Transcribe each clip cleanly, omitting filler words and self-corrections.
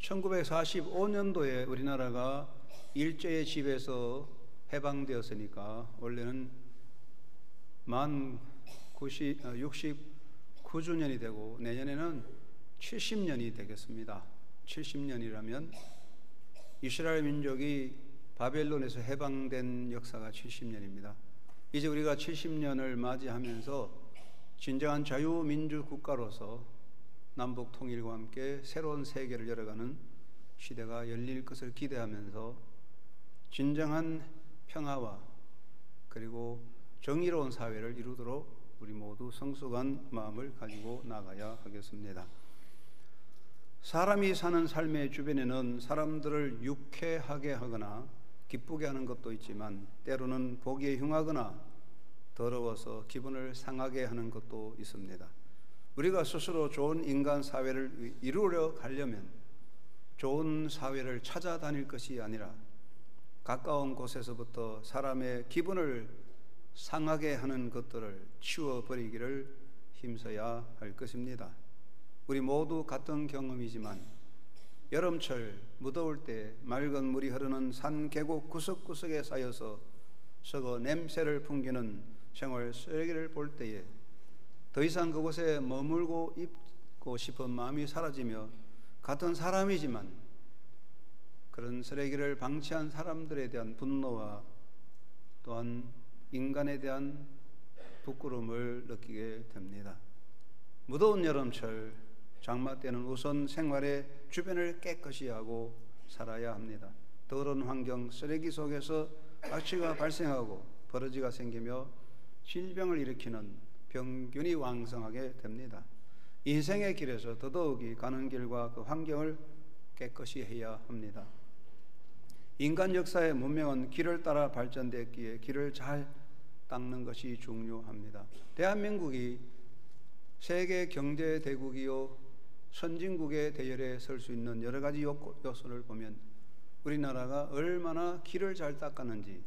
1945년도에 우리나라가 일제의 지배에서 해방되었으니까 원래는 만 69주년이 되고 내년에는 70년이 되겠습니다. 70년이라면 이스라엘 민족이 바벨론에서 해방된 역사가 70년입니다. 이제 우리가 70년을 맞이하면서 진정한 자유민주 국가로서 남북 통일과 함께 새로운 세계를 열어가는 시대가 열릴 것을 기대하면서 진정한 평화와 그리고 정의로운 사회를 이루도록 우리 모두 성숙한 마음을 가지고 나가야 하겠습니다. 사람이 사는 삶의 주변에는 사람들을 유쾌하게 하거나 기쁘게 하는 것도 있지만 때로는 보기에 흉하거나 더러워서 기분을 상하게 하는 것도 있습니다. 우리가 스스로 좋은 인간 사회를 이루려 가려면 좋은 사회를 찾아다닐 것이 아니라 가까운 곳에서부터 사람의 기분을 상하게 하는 것들을 치워버리기를 힘써야 할 것입니다. 우리 모두 같은 경험이지만 여름철 무더울 때 맑은 물이 흐르는 산 계곡 구석구석에 쌓여서 썩어 냄새를 풍기는 생활 쓰레기를 볼 때에 더 이상 그곳에 머물고 있고 싶은 마음이 사라지며 같은 사람이지만 그런 쓰레기를 방치한 사람들에 대한 분노와 또한 인간에 대한 부끄러움을 느끼게 됩니다. 무더운 여름철 장마 때는 우선 생활의 주변을 깨끗이 하고 살아야 합니다. 더러운 환경, 쓰레기 속에서 악취가 발생하고 버러지가 생기며 질병을 일으키는 병균이 왕성하게 됩니다. 인생의 길에서 더더욱이 가는 길과 그 환경을 깨끗이 해야 합니다. 인간 역사의 문명은 길을 따라 발전됐기에 길을 잘 닦는 것이 중요합니다. 대한민국이 세계 경제 대국이요 선진국의 대열에 설 수 있는 여러 가지 요소를 보면 우리나라가 얼마나 길을 잘 닦았는지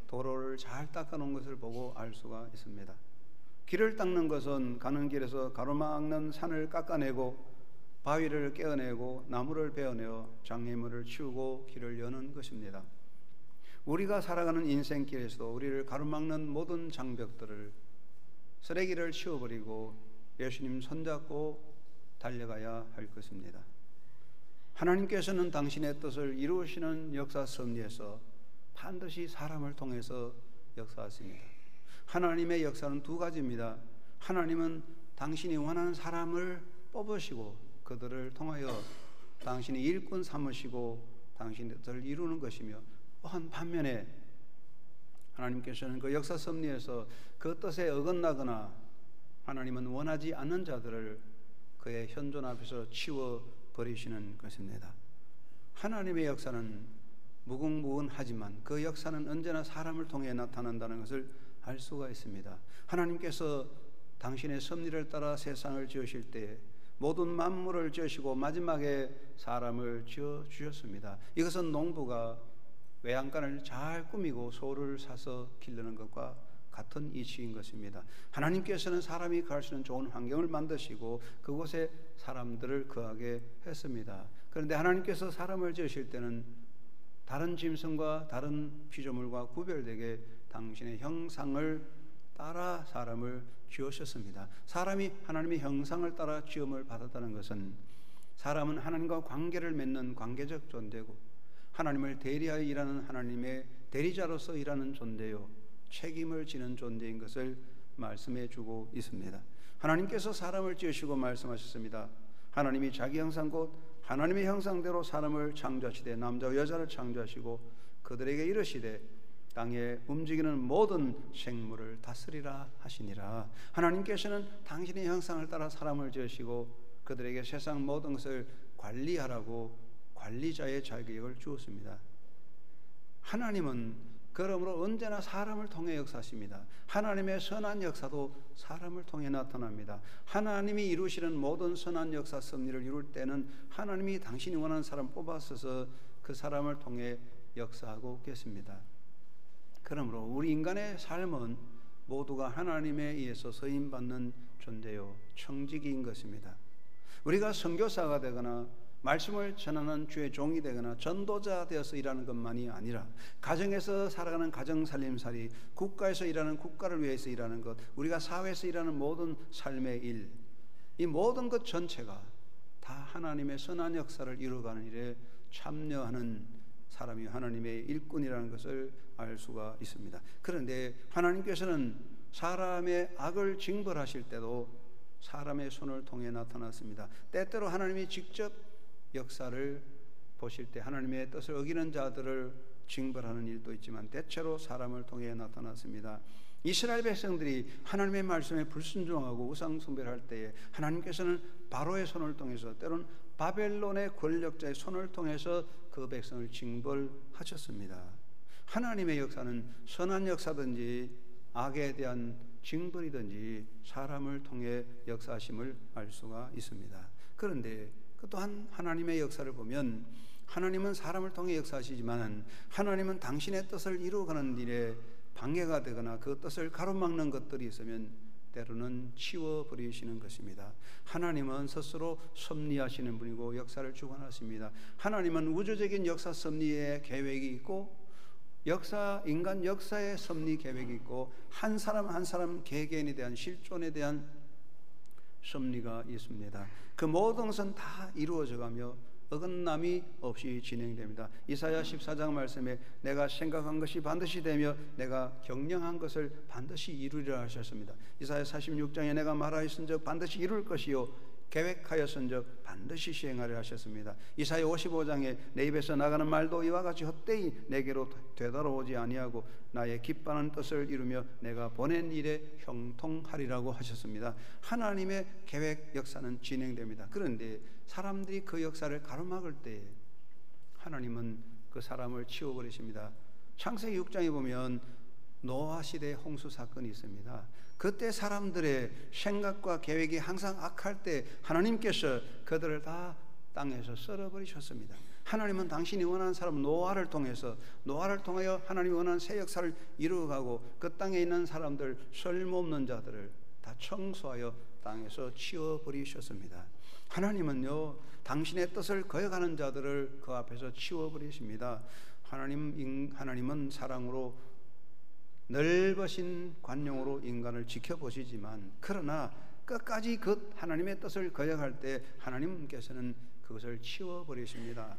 도로를 잘 닦아놓은 것을 보고 알 수가 있습니다. 길을 닦는 것은 가는 길에서 가로막는 산을 깎아내고 바위를 깨어내고 나무를 베어내어 장애물을 치우고 길을 여는 것입니다. 우리가 살아가는 인생길에서도 우리를 가로막는 모든 장벽들을 쓰레기를 치워버리고 예수님 손잡고 달려가야 할 것입니다. 하나님께서는 당신의 뜻을 이루시는 역사 섭리에서 반드시 사람을 통해서 역사하십니다. 하나님의 역사는 두 가지입니다. 하나님은 당신이 원하는 사람을 뽑으시고 그들을 통하여 당신이 일꾼 삼으시고 당신의 뜻을 이루는 것이며 또한 반면에 하나님께서는 그 역사 섭리에서 그 뜻에 어긋나거나 하나님은 원하지 않는 자들을 그의 현존 앞에서 치워버리시는 것입니다. 하나님의 역사는 무궁무진하지만 그 역사는 언제나 사람을 통해 나타난다는 것을 알 수가 있습니다. 하나님께서 당신의 섭리를 따라 세상을 지으실 때 모든 만물을 지으시고 마지막에 사람을 지어주셨습니다. 이것은 농부가 외양간을 잘 꾸미고 소를 사서 기르는 것과 같은 이치인 것입니다. 하나님께서는 사람이 갈 수 있는 좋은 환경을 만드시고 그곳에 사람들을 거하게 했습니다. 그런데 하나님께서 사람을 지으실 때는 다른 짐승과 다른 피조물과 구별되게 당신의 형상을 따라 사람을 지으셨습니다. 사람이 하나님의 형상을 따라 지음을 받았다는 것은 사람은 하나님과 관계를 맺는 관계적 존재고 하나님을 대리하여 일하는 하나님의 대리자로서 일하는 존재요 책임을 지는 존재인 것을 말씀해 주고 있습니다. 하나님께서 사람을 지으시고 말씀하셨습니다. 하나님이 자기 형상 곧 하나님의 형상대로 사람을 창조하시되 남자와 여자를 창조하시고 그들에게 이르시되 땅에 움직이는 모든 생물을 다스리라 하시니라. 하나님께서는 당신의 형상을 따라 사람을 지으시고 그들에게 세상 모든 것을 관리하라고 관리자의 자격을 주었습니다. 하나님은 그러므로 언제나 사람을 통해 역사하십니다. 하나님의 선한 역사도 사람을 통해 나타납니다. 하나님이 이루시는 모든 선한 역사 섭리를 이룰 때는 하나님이 당신이 원하는 사람 뽑아서서 그 사람을 통해 역사하고 계십니다. 그러므로 우리 인간의 삶은 모두가 하나님에 의해서 서임받는 존재요 청지기인 것입니다. 우리가 선교사가 되거나 말씀을 전하는 주의 종이 되거나 전도자 되어서 일하는 것만이 아니라 가정에서 살아가는 가정살림살이, 국가에서 일하는 국가를 위해서 일하는 것, 우리가 사회에서 일하는 모든 삶의 일, 이 모든 것 전체가 다 하나님의 선한 역사를 이루어가는 일에 참여하는 사람이 하나님의 일꾼이라는 것을 알 수가 있습니다. 그런데 하나님께서는 사람의 악을 징벌하실 때도 사람의 손을 통해 나타났습니다. 때때로 하나님이 직접 역사를 보실 때 하나님의 뜻을 어기는 자들을 징벌하는 일도 있지만 대체로 사람을 통해 나타났습니다. 이스라엘 백성들이 하나님의 말씀에 불순종하고 우상 숭배를 할 때에 하나님께서는 바로의 손을 통해서, 때로는 바벨론의 권력자의 손을 통해서 그 백성을 징벌하셨습니다. 하나님의 역사는 선한 역사든지 악에 대한 징벌이든지 사람을 통해 역사하심을 알 수가 있습니다. 그런데 그 또한 하나님의 역사를 보면 하나님은 사람을 통해 역사하시지만 하나님은 당신의 뜻을 이루어가는 일에 방해가 되거나 그 뜻을 가로막는 것들이 있으면 때로는 치워버리시는 것입니다. 하나님은 스스로 섭리하시는 분이고 역사를 주관하십니다. 하나님은 우주적인 역사 섭리의 계획이 있고 인간 역사의 섭리 계획이 있고 한 사람 한 사람 개개인에 대한 실존에 대한 섭리가 있습니다. 그 모든 것은 다 이루어져가며 어긋남이 없이 진행됩니다. 이사야 14장 말씀에 내가 생각한 것이 반드시 되며 내가 경영한 것을 반드시 이루리라 하셨습니다. 이사야 46장에 내가 말하였은즉 반드시 이룰 것이요 계획하였은즉 반드시 시행하리라 하셨습니다. 이사야 55장에 내 입에서 나가는 말도 이와 같이 헛되이 내게로 되돌아오지 아니하고 나의 기뻐하는 뜻을 이루며 내가 보낸 일에 형통하리라고 하셨습니다. 하나님의 계획 역사는 진행됩니다. 그런데 사람들이 그 역사를 가로막을 때 하나님은 그 사람을 치워버리십니다. 창세기 6장에 보면 노아 시대 홍수 사건이 있습니다. 그때 사람들의 생각과 계획이 항상 악할 때 하나님께서 그들을 다 땅에서 썰어버리셨습니다. 하나님은 당신이 원하는 사람 노아를 통하여 하나님이 원하는 새 역사를 이루어가고 그 땅에 있는 사람들, 쓸모없는 자들을 다 청소하여 땅에서 치워버리셨습니다. 하나님은요, 당신의 뜻을 거역하는 자들을 그 앞에서 치워버리십니다. 하나님은 사랑으로 넓으신 관용으로 인간을 지켜보시지만 그러나 끝까지 그 하나님의 뜻을 거역할 때 하나님께서는 그것을 치워버리십니다.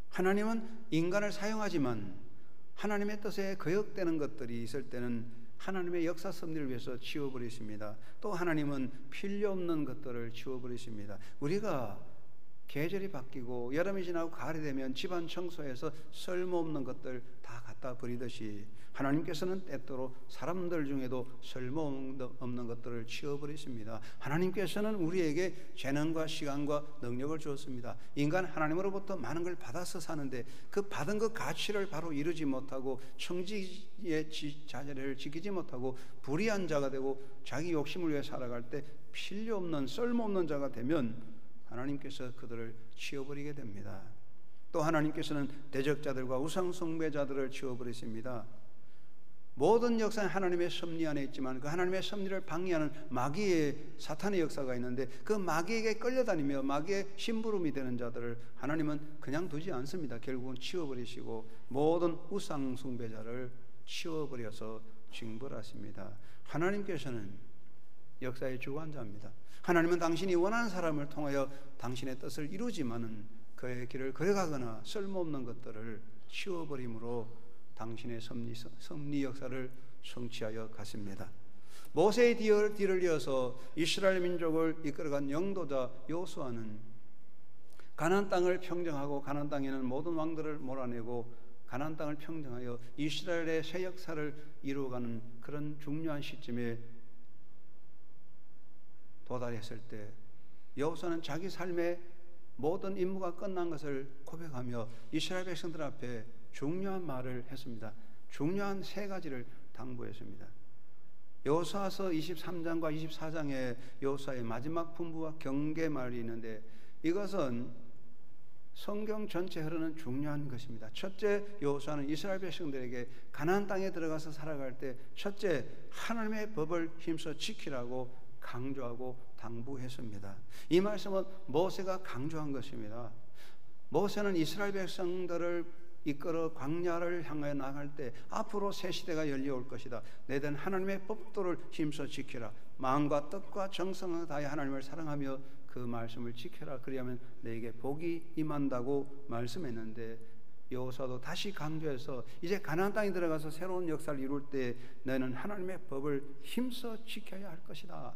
하나님은 인간을 사용하지만 하나님의 뜻에 거역되는 것들이 있을 때는 하나님의 역사 섭리를 위해서 치워버리십니다. 또 하나님은 필요 없는 것들을 치워버리십니다. 우리가 계절이 바뀌고 여름이 지나고 가을이 되면 집안 청소해서 쓸모없는 것들 다 갖다 버리듯이 하나님께서는 때때로 사람들 중에도 쓸모없는 것들을 치워버리십니다. 하나님께서는 우리에게 재능과 시간과 능력을 주었습니다. 인간 하나님으로부터 많은 걸 받아서 사는데 그 받은 그 가치를 바로 이루지 못하고 청지의 자제를 지키지 못하고 불의한 자가 되고 자기 욕심을 위해 살아갈 때 필요 없는 쓸모없는 자가 되면 하나님께서 그들을 치워버리게 됩니다. 또 하나님께서는 대적자들과 우상 숭배자들을 치워버리십니다. 모든 역사는 하나님의 섭리 안에 있지만 그 하나님의 섭리를 방해하는 마귀의 사탄의 역사가 있는데 그 마귀에게 끌려다니며 마귀의 심부름이 되는 자들을 하나님은 그냥 두지 않습니다. 결국은 치워버리시고 모든 우상 숭배자를 치워버려서 징벌하십니다. 하나님께서는 역사의 주관자입니다. 하나님은 당신이 원하는 사람을 통하여 당신의 뜻을 이루지만은 그의 길을 거역하거나 쓸모없는 것들을 치워버림으로 당신의 섭리 역사를 성취하여 갔습니다. 모세의 뒤를 이어서 이스라엘 민족을 이끌어간 영도자 여호수아는 가나안 땅을 평정하고 가나안 땅에 있는 모든 왕들을 몰아내고 가나안 땅을 평정하여 이스라엘의 새 역사를 이루어가는 그런 중요한 시점에 도달했을 때 여호수아는 자기 삶의 모든 임무가 끝난 것을 고백하며 이스라엘 백성들 앞에 중요한 말을 했습니다. 중요한 세 가지를 당부했습니다. 여호수아서 23장과 24장에 여호수아의 마지막 분부와 경계 말이 있는데 이것은 성경 전체에 흐르는 중요한 것입니다. 첫째, 여호수아는 이스라엘 백성들에게 가나안 땅에 들어가서 살아갈 때 첫째, 하나님의 법을 힘써 지키라고 강조하고 당부했습니다. 이 말씀은 모세가 강조한 것입니다. 모세는 이스라엘 백성들을 이끌어 광야를 향하여 나갈 때 앞으로 새 시대가 열려올 것이다. 내된 하나님의 법도를 힘써 지키라. 마음과 뜻과 정성을 다해 하나님을 사랑하며 그 말씀을 지켜라. 그리하면 너에게 복이 임한다고 말씀했는데, 여호수아도 다시 강조해서 이제 가나안 땅에 들어가서 새로운 역사를 이룰 때 너는 하나님의 법을 힘써 지켜야 할 것이다.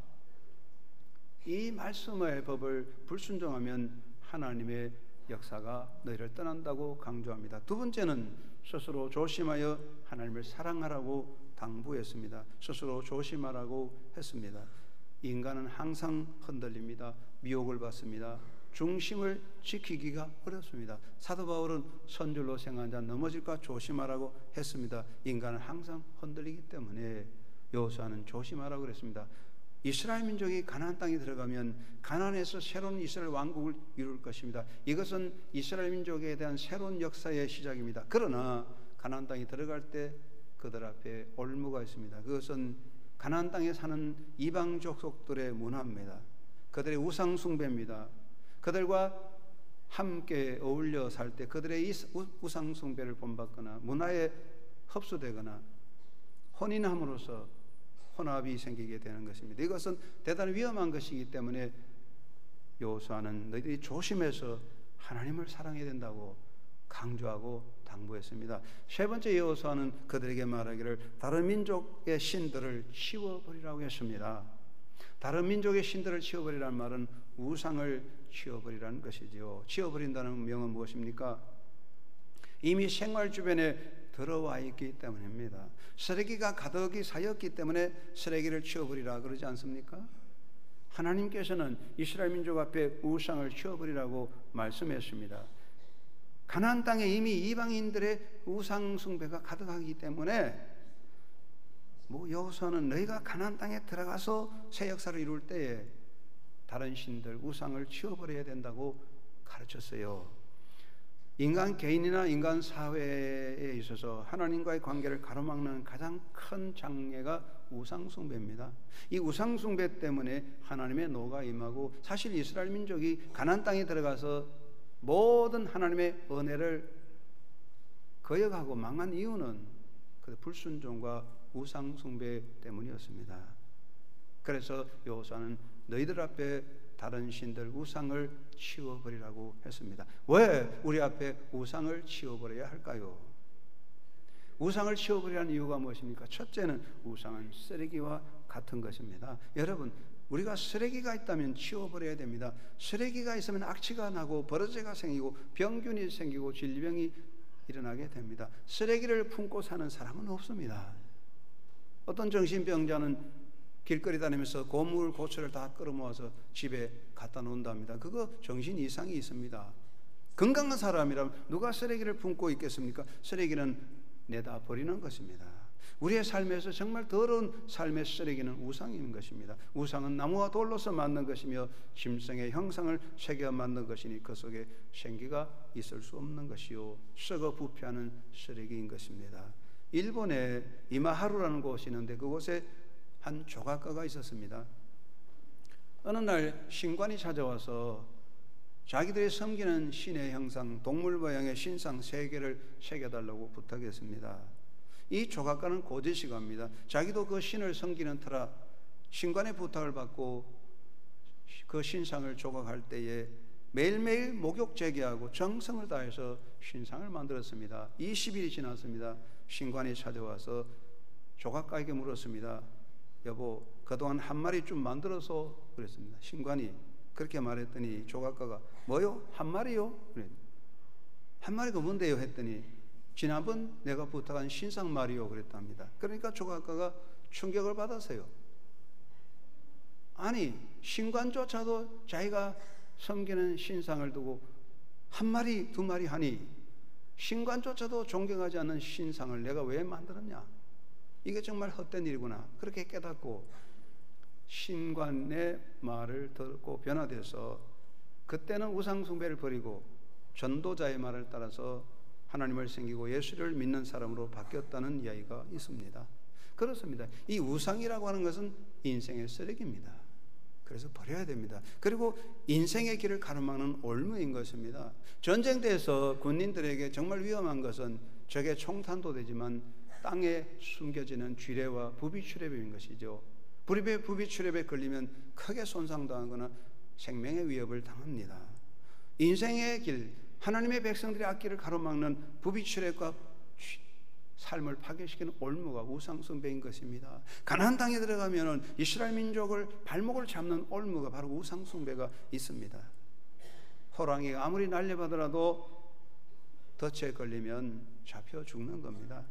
이 말씀의 법을 불순종하면 하나님의 역사가 너희를 떠난다고 강조합니다. 두 번째는 스스로 조심하여 하나님을 사랑하라고 당부했습니다. 스스로 조심하라고 했습니다. 인간은 항상 흔들립니다. 미혹을 받습니다. 중심을 지키기가 어렵습니다. 사도 바울은 선줄로 생각한 자 넘어질까 조심하라고 했습니다. 인간은 항상 흔들리기 때문에 여호수아는 조심하라고 그랬습니다. 이스라엘 민족이 가나안 땅에 들어가면 가나안에서 새로운 이스라엘 왕국을 이룰 것입니다. 이것은 이스라엘 민족에 대한 새로운 역사의 시작입니다. 그러나 가나안 땅에 들어갈 때 그들 앞에 올무가 있습니다. 그것은 가나안 땅에 사는 이방 족속들의 문화입니다. 그들의 우상 숭배입니다. 그들과 함께 어울려 살 때 그들의 이 우상 숭배를 본받거나 문화에 흡수되거나 혼인함으로써 혼합이 생기게 되는 것입니다. 이것은 대단히 위험한 것이기 때문에 여호수아는 너희들이 조심해서 하나님을 사랑해야 된다고 강조하고 당부했습니다. 세 번째, 여호수아는 그들에게 말하기를 다른 민족의 신들을 치워버리라고 했습니다. 다른 민족의 신들을 치워버리라는 말은 우상을 치워버리라는 것이지요. 치워버린다는 명은 무엇입니까? 이미 생활 주변에 들어와 있기 때문입니다. 쓰레기가 가득히 쌓였기 때문에 쓰레기를 치워버리라 그러지 않습니까? 하나님께서는 이스라엘 민족 앞에 우상을 치워버리라고 말씀했습니다. 가나안 땅에 이미 이방인들의 우상 숭배가 가득하기 때문에 여호수아는 너희가 가나안 땅에 들어가서 새 역사를 이룰 때에 다른 신들 우상을 치워버려야 된다고 가르쳤어요. 인간 개인이나 인간 사회에 있어서 하나님과의 관계를 가로막는 가장 큰 장애가 우상 숭배입니다. 이 우상 숭배 때문에 하나님의 노가 임하고, 사실 이스라엘 민족이 가나안 땅에 들어가서 모든 하나님의 은혜를 거역하고 망한 이유는 그 불순종과 우상 숭배 때문이었습니다. 그래서 여호수아는 너희들 앞에 다른 신들 우상을 치워버리라고 했습니다. 왜 우리 앞에 우상을 치워버려야 할까요? 우상을 치워버리라는 이유가 무엇입니까? 첫째는 우상은 쓰레기와 같은 것입니다. 여러분, 우리가 쓰레기가 있다면 치워버려야 됩니다. 쓰레기가 있으면 악취가 나고 버러지가 생기고 병균이 생기고 질병이 일어나게 됩니다. 쓰레기를 품고 사는 사람은 없습니다. 어떤 정신병자는 길거리 다니면서 고물 고추를 다 끌어모아서 집에 갖다 놓는답니다. 그거 정신 이상이 있습니다. 건강한 사람이라면 누가 쓰레기를 품고 있겠습니까? 쓰레기는 내다 버리는 것입니다. 우리의 삶에서 정말 더러운 삶의 쓰레기는 우상인 것입니다. 우상은 나무와 돌로서 만든 것이며 짐승의 형상을 새겨 만든 것이니 그 속에 생기가 있을 수 없는 것이요 썩어 부패하는 쓰레기인 것입니다. 일본에 이마하루라는 곳이 있는데 그곳에 한 조각가가 있었습니다. 어느 날 신관이 찾아와서 자기들이 섬기는 신의 형상, 동물 모양의 신상 3개를 새겨달라고 부탁했습니다. 이 조각가는 고지식합니다. 자기도 그 신을 섬기는 터라 신관의 부탁을 받고 그 신상을 조각할 때에 매일매일 목욕 재개하고 정성을 다해서 신상을 만들었습니다. 20일이 지났습니다. 신관이 찾아와서 조각가에게 물었습니다. 여보, 그동안 한 마리 좀 만들어서 그랬습니다. 신관이 그렇게 말했더니 조각가가 뭐요? 한 마리요? 그래. 한 마리가 뭔데요? 했더니 지난번 내가 부탁한 신상 말이요 그랬답니다. 그러니까 조각가가 충격을 받았어요. 아니, 신관조차도 자기가 섬기는 신상을 두고 한 마리, 2마리 하니 신관조차도 존경하지 않는 신상을 내가 왜 만들었냐? 이게 정말 헛된 일이구나. 그렇게 깨닫고 신관의 말을 듣고 변화돼서 그때는 우상숭배를 버리고 전도자의 말을 따라서 하나님을 섬기고 예수를 믿는 사람으로 바뀌었다는 이야기가 있습니다. 그렇습니다. 이 우상이라고 하는 것은 인생의 쓰레기입니다. 그래서 버려야 됩니다. 그리고 인생의 길을 가로막는 올무인 것입니다. 전쟁터에서 군인들에게 정말 위험한 것은 적의 총탄도 되지만 땅에 숨겨지는 쥐레와 부비출혈인 것이죠. 부비출혈에 걸리면 크게 손상당하거나 생명의 위협을 당합니다. 인생의 길, 하나님의 백성들의 앞길을 가로막는 부비출혈과 삶을 파괴시키는 올무가 우상숭배인 것입니다. 가나안 땅에 들어가면 이스라엘 민족을 발목을 잡는 올무가 바로 우상숭배가 있습니다. 호랑이가 아무리 날려받더라도 덫에 걸리면 잡혀 죽는 겁니다.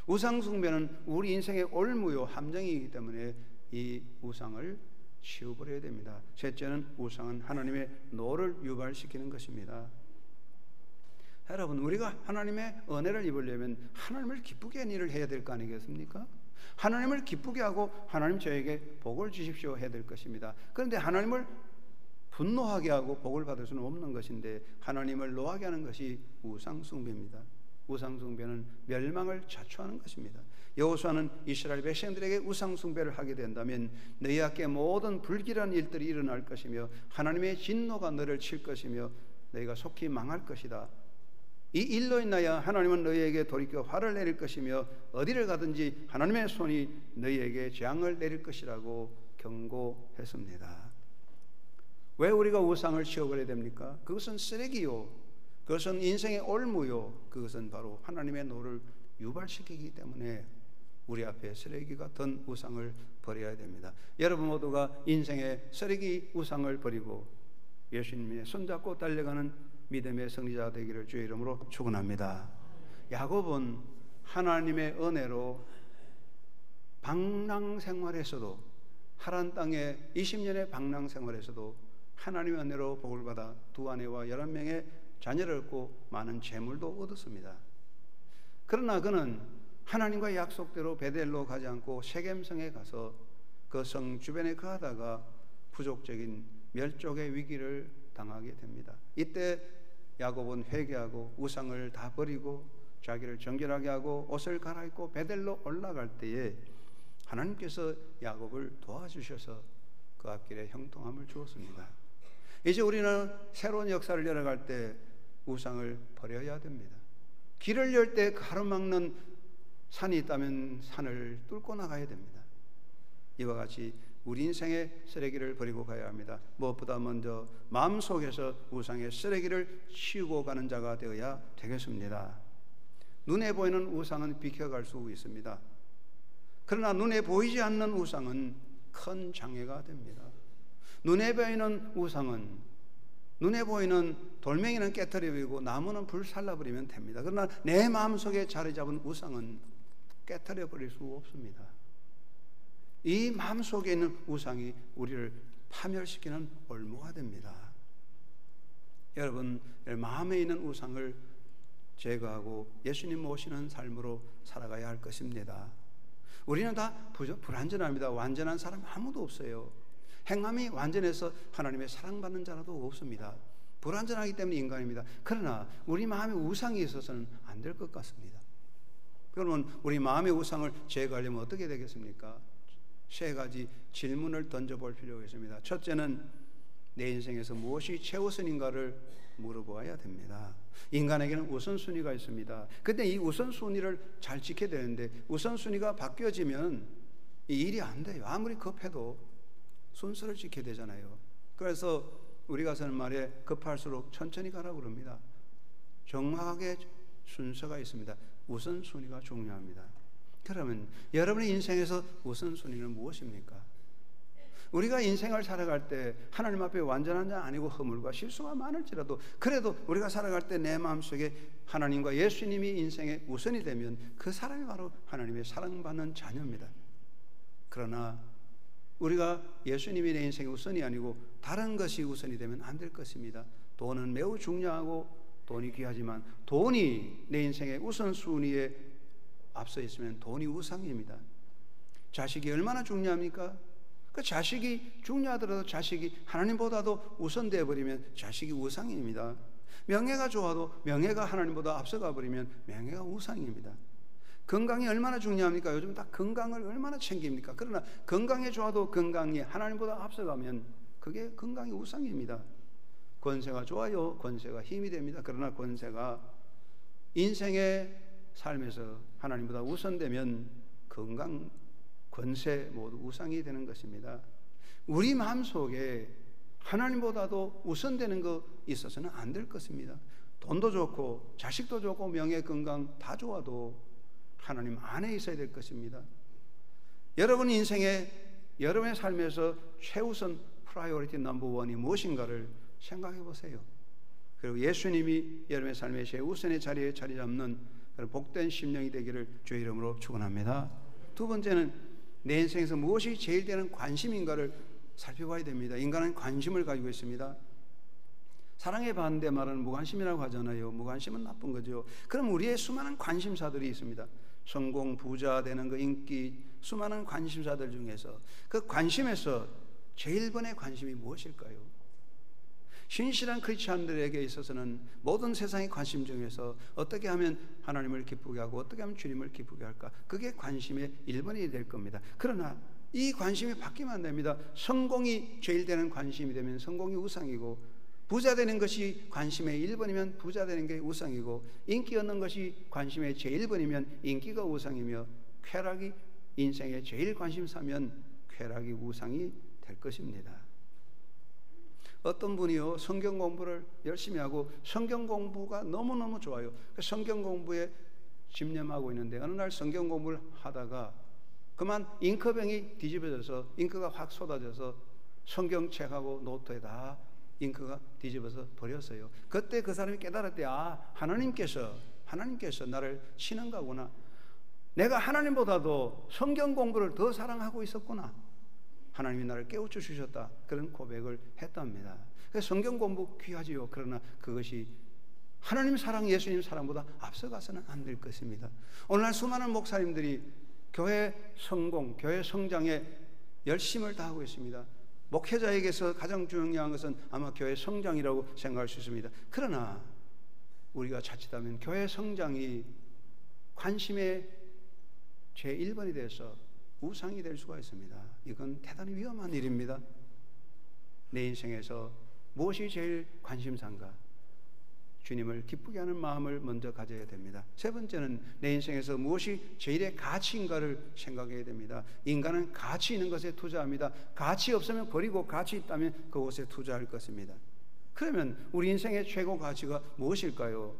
우상숭배는 우리 인생의 올무요 함정이기 때문에 이 우상을 치워버려야 됩니다. 셋째는 우상은 하나님의 노를 유발시키는 것입니다. 여러분, 우리가 하나님의 은혜를 입으려면 하나님을 기쁘게 하는 일을 해야 될 거 아니겠습니까? 하나님을 기쁘게 하고 하나님 저에게 복을 주십시오 해야 될 것입니다. 그런데 하나님을 분노하게 하고 복을 받을 수는 없는 것인데 하나님을 노하게 하는 것이 우상숭배입니다. 우상숭배는 멸망을 자초하는 것입니다. 여호수아는 이스라엘 백성들에게 우상숭배를 하게 된다면 너희 앞에 모든 불길한 일들이 일어날 것이며 하나님의 진노가 너를 칠 것이며 너희가 속히 망할 것이다. 이 일로 인하여 하나님은 너희에게 돌이켜 화를 내릴 것이며 어디를 가든지 하나님의 손이 너희에게 재앙을 내릴 것이라고 경고했습니다. 왜 우리가 우상을 치워버려야 됩니까? 그것은 쓰레기요, 그것은 인생의 올무요, 그것은 바로 하나님의 노를 유발시키기 때문에 우리 앞에 쓰레기 같은 우상을 버려야 됩니다. 여러분 모두가 인생의 쓰레기 우상을 버리고 예수님의 손잡고 달려가는 믿음의 승리자 되기를 주의 이름으로 축원합니다. 야곱은 하나님의 은혜로 방랑 생활에서도, 하란 땅에 20년의 방랑 생활에서도 하나님의 은혜로 복을 받아 두 아내와 11명의 자녀를 얻고 많은 재물도 얻었습니다. 그러나 그는 하나님과 약속대로 베델로 가지 않고 세겜성에 가서 그 성 주변에 거하다가 부족적인 멸족의 위기를 당하게 됩니다. 이때 야곱은 회개하고 우상을 다 버리고 자기를 정결하게 하고 옷을 갈아입고 베델로 올라갈 때에 하나님께서 야곱을 도와주셔서 그 앞길에 형통함을 주었습니다. 이제 우리는 새로운 역사를 열어갈 때 우상을 버려야 됩니다. 길을 열 때 가로막는 산이 있다면 산을 뚫고 나가야 됩니다. 이와 같이 우리 인생의 쓰레기를 버리고 가야 합니다. 무엇보다 먼저 마음속에서 우상의 쓰레기를 치우고 가는 자가 되어야 되겠습니다. 눈에 보이는 우상은 비켜갈 수 있습니다. 그러나 눈에 보이지 않는 우상은 큰 장애가 됩니다. 눈에 보이는 우상은, 눈에 보이는 돌멩이는 깨트려버리고 나무는 불살라버리면 됩니다. 그러나 내 마음속에 자리 잡은 우상은 깨트려버릴 수 없습니다. 이 마음속에 있는 우상이 우리를 파멸시키는 올무가 됩니다. 여러분, 마음에 있는 우상을 제거하고 예수님 모시는 삶으로 살아가야 할 것입니다. 우리는 다 불완전합니다. 완전한 사람 아무도 없어요. 행함이 완전해서 하나님의 사랑받는 자라도 없습니다. 불완전하기 때문에 인간입니다. 그러나 우리 마음에 우상이 있어서는 안 될 것 같습니다. 그러면 우리 마음의 우상을 제거하려면 어떻게 되겠습니까? 세 가지 질문을 던져볼 필요가 있습니다. 첫째는 내 인생에서 무엇이 최우선인가를 물어보아야 됩니다. 인간에게는 우선순위가 있습니다. 근데 이 우선순위를 잘 지켜야 되는데 우선순위가 바뀌어지면 이 일이 안 돼요. 아무리 급해도 순서를 지켜야 되잖아요. 그래서 우리가 쓰는 말에 급할수록 천천히 가라고 그럽니다. 정확하게 순서가 있습니다. 우선순위가 중요합니다. 그러면 여러분의 인생에서 우선순위는 무엇입니까? 우리가 인생을 살아갈 때 하나님 앞에 완전한 자 아니고 허물과 실수가 많을지라도 그래도 우리가 살아갈 때 내 마음속에 하나님과 예수님이 인생의 우선이 되면 그 사람이 바로 하나님의 사랑받는 자녀입니다. 그러나 우리가 예수님이 내 인생의 우선이 아니고 다른 것이 우선이 되면 안 될 것입니다. 돈은 매우 중요하고 돈이 귀하지만 돈이 내 인생의 우선순위에 앞서 있으면 돈이 우상입니다. 자식이 얼마나 중요합니까? 그 자식이 중요하더라도 자식이 하나님보다도 우선되어 버리면 자식이 우상입니다. 명예가 좋아도 명예가 하나님보다 앞서가 버리면 명예가 우상입니다. 건강이 얼마나 중요합니까? 요즘 다 건강을 얼마나 챙깁니까? 그러나 건강에 좋아도 건강이 하나님보다 앞서가면 그게 건강이 우상입니다. 권세가 좋아요. 권세가 힘이 됩니다. 그러나 권세가 인생의 삶에서 하나님보다 우선되면 건강, 권세 모두 우상이 되는 것입니다. 우리 마음속에 하나님보다도 우선되는 거 있어서는 안 될 것입니다. 돈도 좋고 자식도 좋고 명예 건강 다 좋아도 하나님 안에 있어야 될 것입니다. 여러분 인생에 여러분의 삶에서 최우선 프라이어리티 넘버 원이 무엇인가를 생각해 보세요. 그리고 예수님이 여러분의 삶의 최우선의 자리에 자리 잡는 복된 심령이 되기를 주의 이름으로 축원합니다. 두 번째는 내 인생에서 무엇이 제일 되는 관심인가를 살펴봐야 됩니다. 인간은 관심을 가지고 있습니다. 사랑의 반대 말은 무관심이라고 하잖아요. 무관심은 나쁜 거죠. 그럼 우리의 수많은 관심사들이 있습니다. 성공, 부자 되는 거, 인기, 수많은 관심사들 중에서 그 관심에서 제일 번의 관심이 무엇일까요? 신실한 크리스찬들에게 있어서는 모든 세상의 관심 중에서 어떻게 하면 하나님을 기쁘게 하고 어떻게 하면 주님을 기쁘게 할까? 그게 관심의 1번이 될 겁니다. 그러나 이 관심이 바뀌면 안 됩니다. 성공이 제일 되는 관심이 되면 성공이 우상이고, 부자 되는 것이 관심의 1번이면 부자 되는 게 우상이고, 인기 얻는 것이 관심의 제1번이면 인기가 우상이며, 쾌락이 인생의 제일 관심사면 쾌락이 우상이 될 것입니다. 어떤 분이요, 성경 공부를 열심히 하고 성경 공부가 너무너무 좋아요. 성경 공부에 집념하고 있는데 어느 날 성경 공부를 하다가 그만 잉크병이 뒤집어져서 잉크가 확 쏟아져서 성경책하고 노트에 다 잉크가 뒤집어서 버렸어요. 그때 그 사람이 깨달았대. 아, 하나님께서 나를 치는 거구나. 내가 하나님보다도 성경 공부를 더 사랑하고 있었구나. 하나님이 나를 깨우쳐 주셨다. 그런 고백을 했답니다. 그래서 성경 공부 귀하지요. 그러나 그것이 하나님 사랑, 예수님 사랑보다 앞서가서는 안 될 것입니다. 오늘날 수많은 목사님들이 교회 성공, 교회 성장에 열심을 다하고 있습니다. 목회자에게서 가장 중요한 것은 아마 교회 성장이라고 생각할 수 있습니다. 그러나 우리가 자칫하면 교회 성장이 관심의 제1번이 돼서 우상이 될 수가 있습니다. 이건 대단히 위험한 일입니다. 내 인생에서 무엇이 제일 관심사인가? 주님을 기쁘게 하는 마음을 먼저 가져야 됩니다. 세 번째는 내 인생에서 무엇이 제일의 가치인가를 생각해야 됩니다. 인간은 가치 있는 것에 투자합니다. 가치 없으면 버리고 가치 있다면 그것에 투자할 것입니다. 그러면 우리 인생의 최고 가치가 무엇일까요?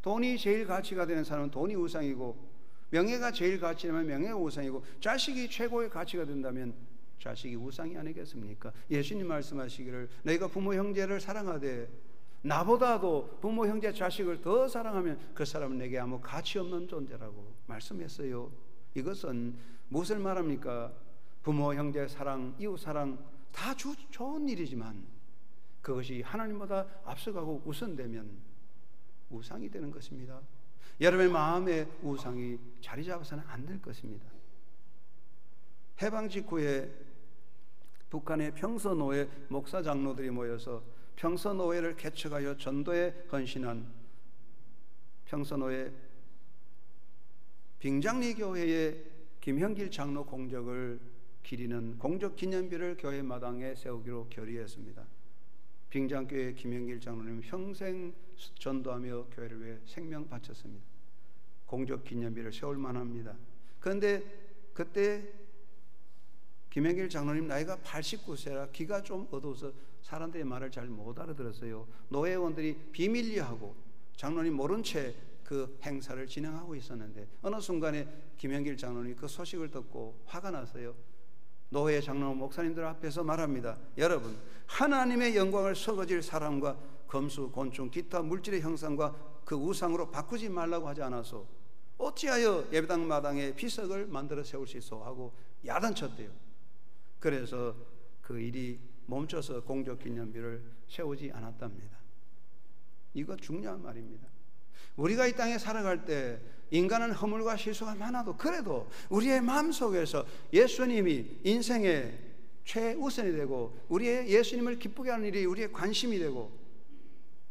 돈이 제일 가치가 되는 사람은 돈이 우상이고, 명예가 제일 가치라면 명예가 우상이고, 자식이 최고의 가치가 된다면 자식이 우상이 아니겠습니까? 예수님 말씀하시기를 너희가 부모 형제를 사랑하되 나보다도 부모 형제 자식을 더 사랑하면 그 사람은 내게 아무 가치 없는 존재라고 말씀했어요. 이것은 무엇을 말합니까? 부모 형제 사랑, 이웃 사랑 다 좋은 일이지만 그것이 하나님보다 앞서가고 우선되면 우상이 되는 것입니다. 여러분의 마음에 우상이 자리 잡아서는 안 될 것입니다. 해방 직후에 북한의 평서노예 목사 장로들이 모여서 평서노예를 개척하여 전도에 헌신한 평서노예 빙장리 교회의 김형길 장로 공적을 기리는 공적 기념비를 교회 마당에 세우기로 결의했습니다. 빙장교회 김형길 장로님 평생 전도하며 교회를 위해 생명 바쳤습니다. 공적 기념비를 세울 만합니다. 그런데 그때 김형길 장로님 나이가 89세라 귀가 좀 어두워서 사람들의 말을 잘 못 알아들었어요. 노회원들이 비밀리하고 장로님 모른 채 그 행사를 진행하고 있었는데 어느 순간에 김형길 장로님 그 소식을 듣고 화가 났어요. 노회 장로 목사님들 앞에서 말합니다. 여러분, 하나님의 영광을 썩어질 사람과 검수, 곤충, 기타 물질의 형상과 그 우상으로 바꾸지 말라고 하지 않아서 어찌하여 예배당 마당에 비석을 만들어 세울 수 있어 하고 야단쳤대요. 그래서 그 일이 멈춰서 공적 기념비를 세우지 않았답니다. 이거 중요한 말입니다. 우리가 이 땅에 살아갈 때 인간은 허물과 실수가 많아도 그래도 우리의 마음속에서 예수님이 인생의 최우선이 되고 우리의 예수님을 기쁘게 하는 일이 우리의 관심이 되고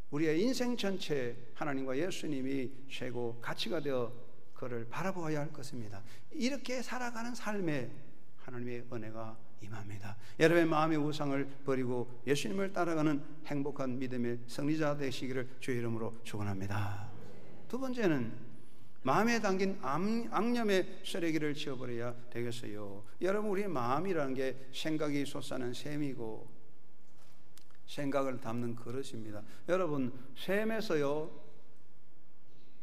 우리의 인생 전체에 하나님과 예수님이 최고 가치가 되어 그를 바라보아야 할 것입니다. 이렇게 살아가는 삶에 하나님의 은혜가 임합니다. 여러분의 마음의 우상을 버리고 예수님을 따라가는 행복한 믿음의 승리자 되시기를 주의 이름으로 축원합니다. 두 번째는 마음에 담긴 악념의 쓰레기를 치워버려야 되겠어요. 여러분, 우리의 마음이라는 게 생각이 솟아나는 샘이고 생각을 담는 그릇입니다. 여러분, 샘에서요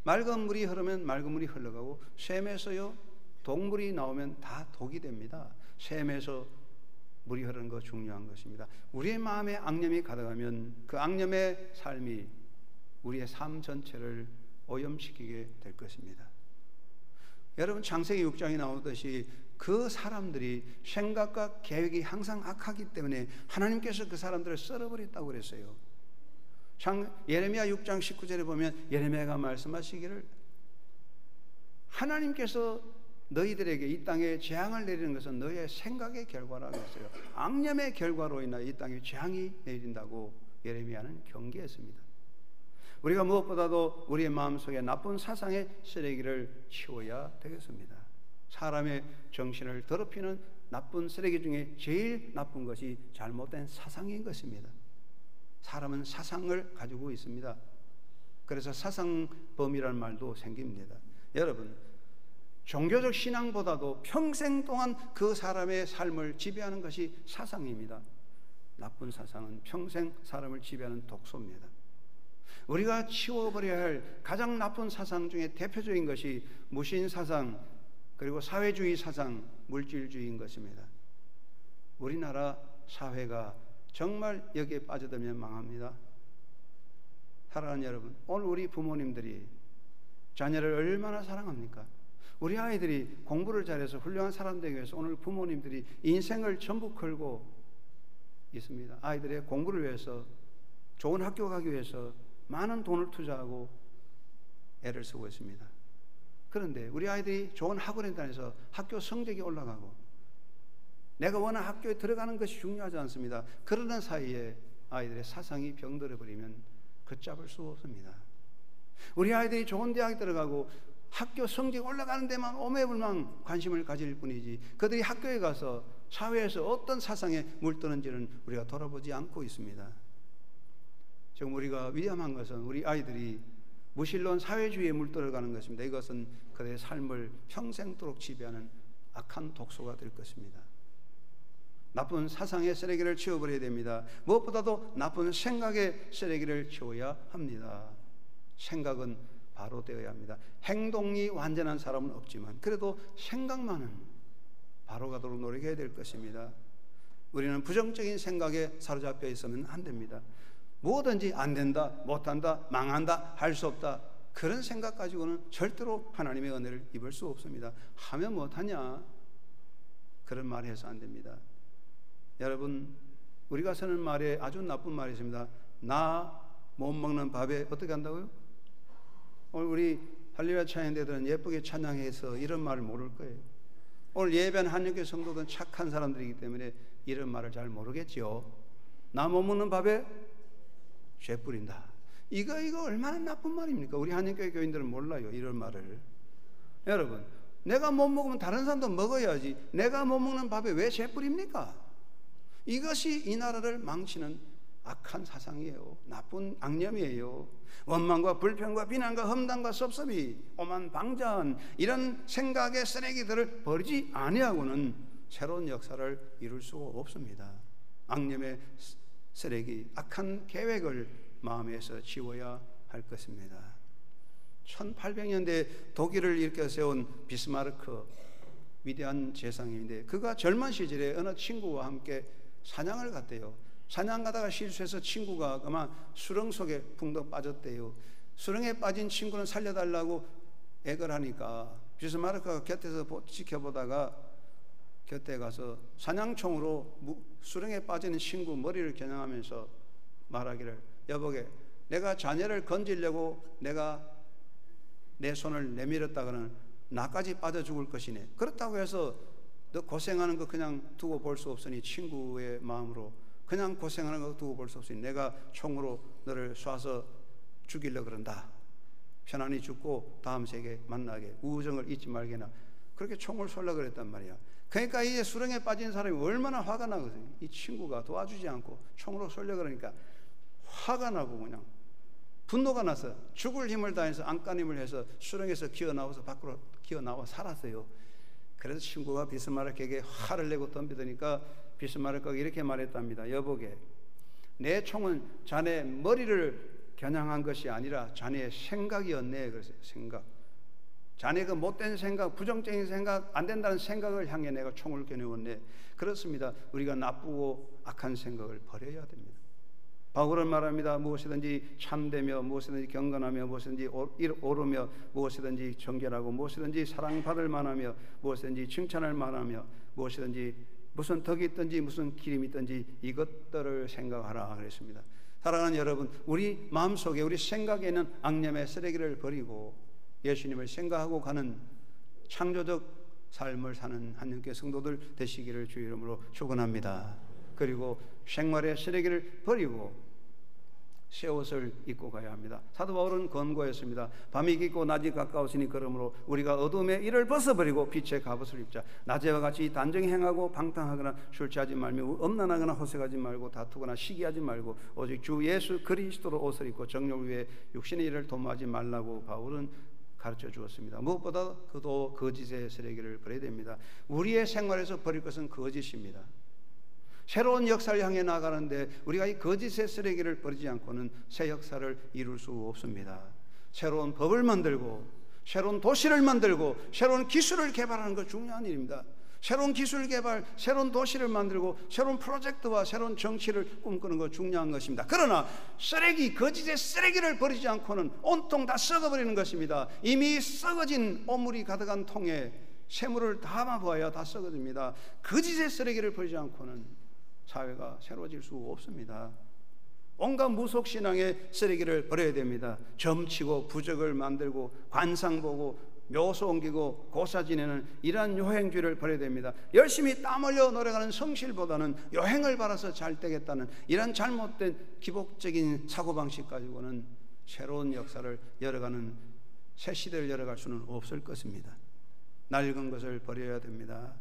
맑은 물이 흐르면 맑은 물이 흘러가고, 샘에서요 독물이 나오면 다 독이 됩니다. 샘에서 물이 흐르는 거 중요한 것입니다. 우리의 마음에 악념이 가득하면 그 악념의 삶이 우리의 삶 전체를 오염시키게 될 것입니다. 여러분, 창세기 6장에 나오듯이 그 사람들이 생각과 계획이 항상 악하기 때문에 하나님께서 그 사람들을 썰어버렸다고 그랬어요. 예레미야 6장 19절에 보면 예레미야가 말씀하시기를, 하나님께서 너희들에게 이 땅에 재앙을 내리는 것은 너희의 생각의 결과라고 했어요. 악념의 결과로 인하여 이 땅에 재앙이 내린다고 예레미야는 경계했습니다. 우리가 무엇보다도 우리의 마음속에 나쁜 사상의 쓰레기를 치워야 되겠습니다. 사람의 정신을 더럽히는 나쁜 쓰레기 중에 제일 나쁜 것이 잘못된 사상인 것입니다. 사람은 사상을 가지고 있습니다. 그래서 사상범이라는 말도 생깁니다. 여러분, 종교적 신앙보다도 평생 동안 그 사람의 삶을 지배하는 것이 사상입니다. 나쁜 사상은 평생 사람을 지배하는 독소입니다. 우리가 치워버려야 할 가장 나쁜 사상 중에 대표적인 것이 무신사상, 그리고 사회주의 사상, 물질주의인 것입니다. 우리나라 사회가 정말 여기에 빠져들면 망합니다. 사랑하는 여러분, 오늘 우리 부모님들이 자녀를 얼마나 사랑합니까? 우리 아이들이 공부를 잘해서 훌륭한 사람 되기 위해서 오늘 부모님들이 인생을 전부 걸고 있습니다. 아이들의 공부를 위해서, 좋은 학교 가기 위해서 많은 돈을 투자하고 애를 쓰고 있습니다. 그런데 우리 아이들이 좋은 학원에 다녀서 학교 성적이 올라가고 내가 원하는 학교에 들어가는 것이 중요하지 않습니다. 그러는 사이에 아이들의 사상이 병들어 버리면 걷잡을 수 없습니다. 우리 아이들이 좋은 대학에 들어가고 학교 성적이 올라가는 데만 오매불망 관심을 가질 뿐이지, 그들이 학교에 가서 사회에서 어떤 사상에 물드는지는 우리가 돌아보지 않고 있습니다. 지금 우리가 위험한 것은 우리 아이들이 무신론 사회주의에 물들어가는 것입니다. 이것은 그들의 삶을 평생도록 지배하는 악한 독소가 될 것입니다. 나쁜 사상의 쓰레기를 치워버려야 됩니다. 무엇보다도 나쁜 생각의 쓰레기를 치워야 합니다. 생각은 바로 되어야 합니다. 행동이 완전한 사람은 없지만 그래도 생각만은 바로 가도록 노력해야 될 것입니다. 우리는 부정적인 생각에 사로잡혀 있으면 안 됩니다. 뭐든지 안 된다, 못한다, 망한다, 할 수 없다, 그런 생각 가지고는 절대로 하나님의 은혜를 입을 수 없습니다. 하면 못하냐, 그런 말 해서 안 됩니다. 여러분, 우리가 쓰는 말에 아주 나쁜 말이 있습니다. 나 못 먹는 밥에 어떻게 한다고요? 오늘 우리 할렐루야 찬양대들은 예쁘게 찬양해서 이런 말을 모를 거예요. 오늘 예배한 한영교 성도들은 착한 사람들이기 때문에 이런 말을 잘 모르겠죠. 나 못 먹는 밥에 죄 뿌린다. 이거 얼마나 나쁜 말입니까? 우리 한영교회 교인들은 몰라요, 이런 말을. 여러분, 내가 못 먹으면 다른 사람도 먹어야지 내가 못 먹는 밥에 왜 죄 뿌립니까? 이것이 이 나라를 망치는 악한 사상이에요. 나쁜 악념이에요. 원망과 불평과 비난과 험담과 섭섭이, 오만 방자한 이런 생각의 쓰레기들을 버리지 아니하고는 새로운 역사를 이룰 수가 없습니다. 악념의 쓰레기, 악한 계획을 마음에서 지워야 할 것입니다. 1800년대 독일을 일으켜 세운 비스마르크, 위대한 재상인데, 그가 젊은 시절에 어느 친구와 함께 사냥을 갔대요. 사냥 가다가 실수해서 친구가 아마 수렁 속에 붕덩 빠졌대요. 수렁에 빠진 친구는 살려달라고 애걸 하니까 비스마르크가 곁에서 지켜보다가 곁에 가서 사냥총으로 수렁에 빠지는 친구 머리를 겨냥하면서 말하기를, 여보게, 내가 자네를 건지려고 내가 내 손을 내밀었다가는 나까지 빠져 죽을 것이네. 그렇다고 해서 너 고생하는 거 그냥 두고 볼 수 없으니, 친구의 마음으로 그냥 고생하는 거 두고 볼 수 없으니 내가 총으로 너를 쏴서 죽이려고 그런다. 편안히 죽고 다음 세계 만나게, 우정을 잊지 말게나, 그렇게 총을 쏠라 그랬단 말이야. 그러니까 이제 수렁에 빠진 사람이 얼마나 화가 나거든요. 이 친구가 도와주지 않고 총으로 쏠려 그러니까 화가 나고 그냥 분노가 나서 죽을 힘을 다해서 안간힘을 해서 수렁에서 기어나와서 밖으로 기어나와 살았어요. 그래서 친구가 비스마르크에게 화를 내고 덤비더니까 비스마르크가 이렇게 말했답니다. 여보게, 내 총은 자네 머리를 겨냥한 것이 아니라 자네의 생각이었네. 그래서 생각, 자네 그 못된 생각, 부정적인 생각, 안 된다는 생각을 향해 내가 총을 겨누었네. 그렇습니다. 우리가 나쁘고 악한 생각을 버려야 됩니다. 바울은 말합니다. 무엇이든지 참되며, 무엇이든지 경건하며, 무엇이든지 옳으며, 무엇이든지 정결하고, 무엇이든지 사랑받을 만하며, 무엇이든지 칭찬할 만하며, 무엇이든지 무슨 덕이 있든지 무슨 기림이 있든지 이것들을 생각하라 그랬습니다. 사랑하는 여러분, 우리 마음속에, 우리 생각에 있는 악념의 쓰레기를 버리고 예수님을 생각하고 가는 창조적 삶을 사는 한영교회 성도들 되시기를 주의 이름으로 축원합니다. 그리고 생활의 쓰레기를 버리고 새 옷을 입고 가야 합니다. 사도 바울은 권고했습니다. 밤이 깊고 낮이 가까우시니 그러므로 우리가 어둠의 일을 벗어버리고 빛의 갑옷을 입자. 낮에와 같이 단정히 행하고 방탕하거나 술 취하지 말며 음란하거나 호색하지 말고 다투거나 시기하지 말고 오직 주 예수 그리스도로 옷을 입고 정욕을 위해 육신의 일을 도모하지 말라고 바울은 가르쳐 주었습니다. 무엇보다 그도 거짓의 쓰레기를 버려야 됩니다. 우리의 생활에서 버릴 것은 거짓입니다. 새로운 역사를 향해 나가는데 우리가 이 거짓의 쓰레기를 버리지 않고는 새 역사를 이룰 수 없습니다. 새로운 법을 만들고 새로운 도시를 만들고 새로운 기술을 개발하는 것 중요한 일입니다. 새로운 기술 개발, 새로운 도시를 만들고 새로운 프로젝트와 새로운 정치를 꿈꾸는 것 중요한 것입니다. 그러나 쓰레기, 거짓의 쓰레기를 버리지 않고는 온통 다 썩어버리는 것입니다. 이미 썩어진 오물이 가득한 통에 새물을 담아보아야 다 썩어집니다. 거짓의 쓰레기를 버리지 않고는 사회가 새로워질 수 없습니다. 온갖 무속신앙의 쓰레기를 버려야 됩니다. 점치고 부적을 만들고 관상 보고 묘소 옮기고 고사 지내는 이러한 요행주의를 버려야 됩니다. 열심히 땀 흘려 노력하는 성실보다는 요행을 받아서 잘 되겠다는 이런 잘못된 기복적인 사고방식 가지고는 새로운 역사를 열어가는 새 시대를 열어갈 수는 없을 것입니다. 낡은 것을 버려야 됩니다.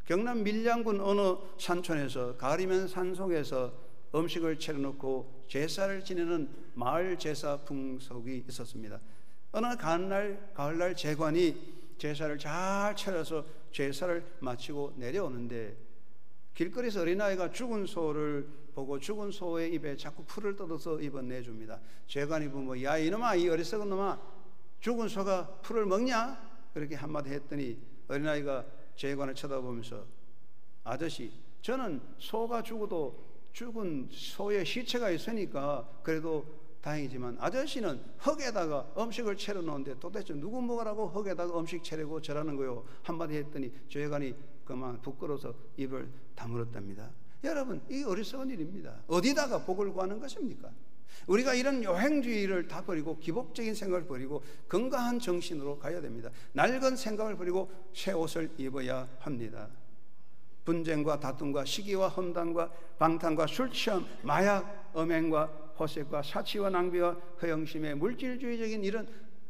경남 밀양군 어느 산촌에서 가리면 산속에서 음식을 차려놓고 제사를 지내는 마을 제사 풍속이 있었습니다. 어느 가을날 제관이 제사를 잘 차려서 제사를 마치고 내려오는데 길거리에서 어린아이가 죽은 소를 보고 죽은 소의 입에 자꾸 풀을 뜯어서 입어 내줍니다. 제관이 보면 야 이놈아, 이 어리석은 놈아, 죽은 소가 풀을 먹냐? 그렇게 한마디 했더니 어린아이가 제관을 쳐다보면서 아저씨, 저는 소가 죽어도 죽은 소의 시체가 있으니까 그래도 다행이지만 아저씨는 흙에다가 음식을 차려 놓는데 도대체 누구 먹으라고 흙에다가 음식 차리고 저라는 거요? 한마디 했더니 제관이 그만 부끄러워서 입을 다물었답니다. 여러분, 이 어리석은 일입니다. 어디다가 복을 구하는 것입니까? 우리가 이런 요행주의를 다 버리고 기복적인 생각을 버리고 건강한 정신으로 가야 됩니다. 낡은 생각을 버리고 새 옷을 입어야 합니다. 분쟁과 다툼과 시기와 험담과 방탕과 술취함, 마약, 음행과 호색과 사치와 낭비와 허영심의 물질주의적인 이런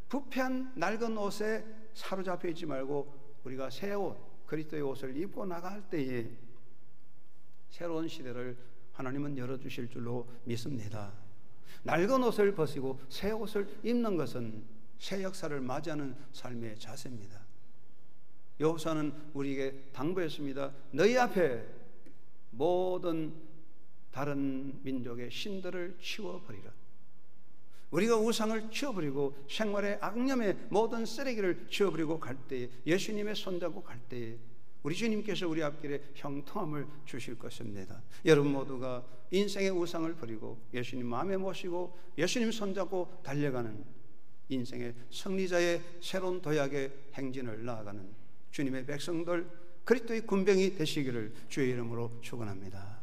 부패한 낡은 옷에 사로잡혀 있지 말고 우리가 새 옷, 그리스도의 옷을 입고 나갈 때에 새로운 시대를 하나님은 열어주실 줄로 믿습니다. 낡은 옷을 벗고 새 옷을 입는 것은 새 역사를 맞이하는 삶의 자세입니다. 여호수아는 우리에게 당부했습니다. 너희 앞에 모든 다른 민족의 신들을 치워버리라. 우리가 우상을 치워버리고 생활의 악념의 모든 쓰레기를 치워버리고 갈 때에, 예수님의 손잡고 갈 때에 우리 주님께서 우리 앞길에 형통함을 주실 것입니다. 여러분 모두가 인생의 우상을 버리고 예수님 마음에 모시고 예수님 손잡고 달려가는 인생의 승리자의 새로운 도약의 행진을 나아가는 주님의 백성들, 그리스도의 군병이 되시기를 주의 이름으로 축원합니다.